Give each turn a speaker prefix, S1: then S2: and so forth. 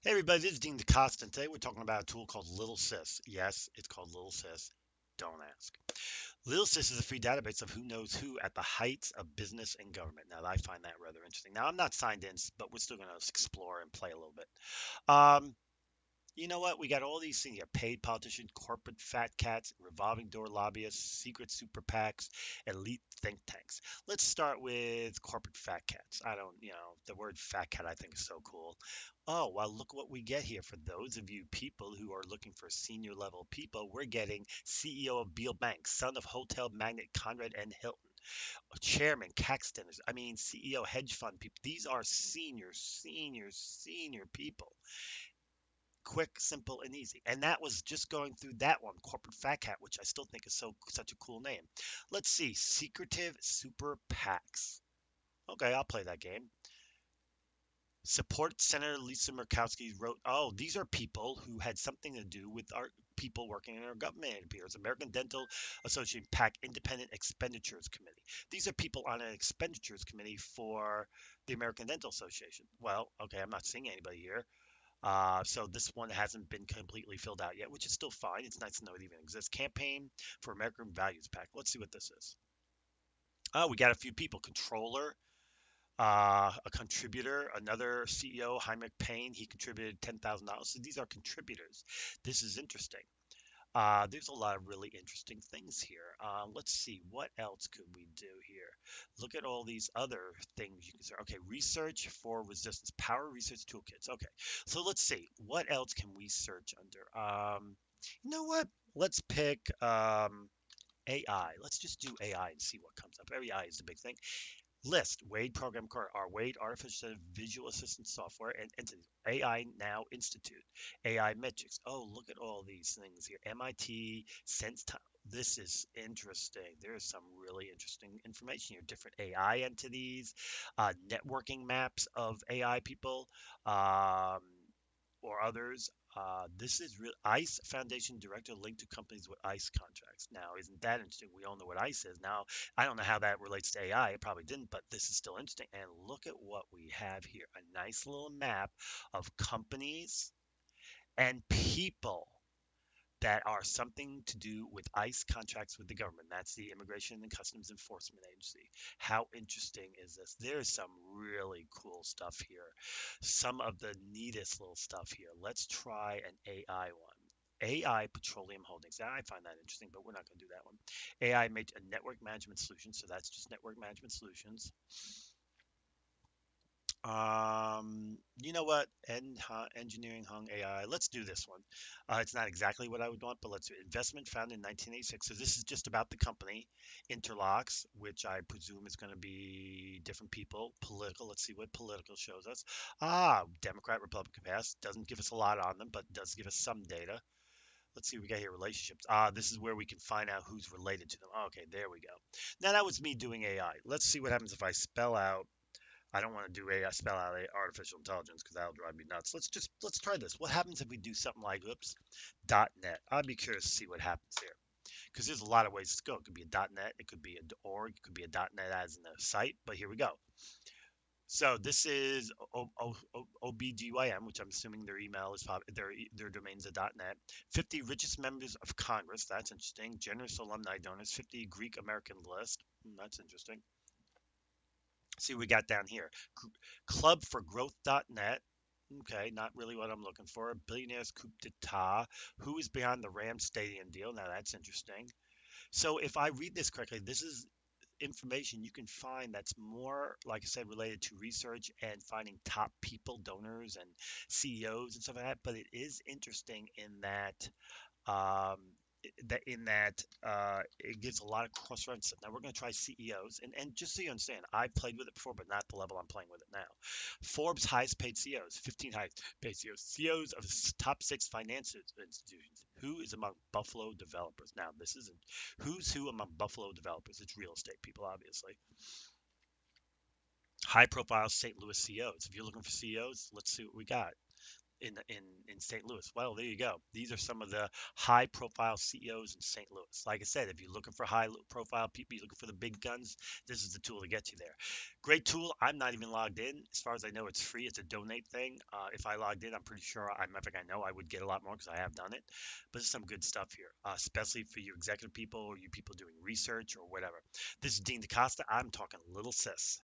S1: Hey everybody, this is Dean DeCosta, and today we're talking about a tool called LittleSis. Yes, it's called LittleSis. Don't ask. LittleSis is a free database of who knows who at the heights of business and government. Now, I find that rather interesting. Now, I'm not signed in, but we're still going to explore and play a little bit. Um, you know what? We got all these things here: paid politicians, corporate fat cats, revolving door lobbyists, secret super PACs, elite think tanks. Let's start with corporate fat cats. I don't, the word fat cat I think is so cool. Oh, well, look what we get here. For those of you people who are looking for senior level people, we're getting CEO of Beal Bank, son of hotel magnate Conrad N. Hilton, chairman Caxton. I mean, CEO hedge fund people. These are senior people. Quick, simple, and easy. And that was just going through that one, Corporate Fat Cat, which I still think is such a cool name. Let's see, Secretive Super PACs. Okay, I'll play that game. Support Senator Lisa Murkowski wrote, oh, these are people who had something to do with our people working in our government, it appears. American Dental Association PAC Independent Expenditures Committee. These are people on an expenditures committee for the American Dental Association. Well, okay, I'm not seeing anybody here. So this one hasn't been completely filled out yet, which is still fine. It's nice to know it even exists. Campaign for American Values PAC. Let's see what this is. Oh, we got a few people. Controller, a contributor, another CEO, Jaime Payne. He contributed $10,000. So these are contributors. This is interesting. There's a lot of really interesting things here. Let's see, what else could we do here? Look at all these other things you can say. Okay, research for resistance, power research toolkits. Okay, so let's see, what else can we search under? You know what? Let's pick AI. Let's just do AI and see what comes up. AI is the big thing. List Wade Program Core, our Wade Artificial Visual Assistant Software and Entities. AI Now Institute, AI Metrics. Oh, look at all these things here. MIT, Sense Time. This is interesting. There is some really interesting information here. Different AI entities, networking maps of AI people, um, or others. This is real. ICE Foundation Director linked to companies with ICE contracts. Now, isn't that interesting? We all know what ICE is. Now, I don't know how that relates to AI. It probably didn't, but this is still interesting. And look at what we have here, a nice little map of companies and people that are something to do with ICE contracts with the government. That's the Immigration and Customs Enforcement Agency. How interesting is this? There's some really cool stuff here. Some of the neatest little stuff here. Let's try an AI one. AI Petroleum Holdings. Now, I find that interesting, but we're not going to do that one. AI made a network management solution, so that's just network management solutions. You know what? Engineering hung AI. Let's do this one. It's not exactly what I would want, but let's do it. Investment founded in 1986. So this is just about the company, Interlocks, which I presume is going to be different people. Political. Let's see what political shows us. Democrat, Republican past. Doesn't give us a lot on them, but does give us some data. Let's see what we got here. Relationships. This is where we can find out who's related to them. Okay, there we go. Now that was me doing AI. Let's see what happens if I spell out. I don't want to do AI, spell out artificial intelligence because that'll drive me nuts. Let's try this. What happens if we do something like oops, .net? I'd be curious to see what happens here because there's a lot of ways to go. It could be a .net, it could be a .org, it could be a .net as in a site. But here we go. So this is OBGYM, which I'm assuming their email is their domain's a .net. 50 richest members of Congress. That's interesting. Generous alumni donors. 50 Greek American list. That's interesting. See what we got down here. Club for Growth.net. Okay, not really what I'm looking for. Billionaires coup d'etat. Who is behind the Rams Stadium deal? Now that's interesting. So if I read this correctly, this is information you can find that's more, like I said, related to research and finding top people, donors, and CEOs and stuff like that. But it is interesting um, it gives a lot of cross references. Now we're going to try CEOs, and just so you understand, I've played with it before, but not the level I'm playing with it now. Forbes highest paid CEOs, 15 highest paid CEOs of top six financial institutions. Who is among Buffalo developers? Now this isn't who's who among Buffalo developers. It's real estate people, obviously. High profile St. Louis CEOs. If you're looking for CEOs, let's see what we got. in St. Louis. Well, there you go. These are some of the high profile CEOs in St. Louis. Like I said, if you're looking for high profile people, you're looking for the big guns, this is the tool to get you there. Great tool. I'm not even logged in. As far as I know, it's free. It's a donate thing. If I logged in, I'm pretty sure I'm epic. I know I would get a lot more because I have done it. But there's some good stuff here, especially for you executive people or you people doing research or whatever. This is Dean DaCosta. I'm talking Little Sis.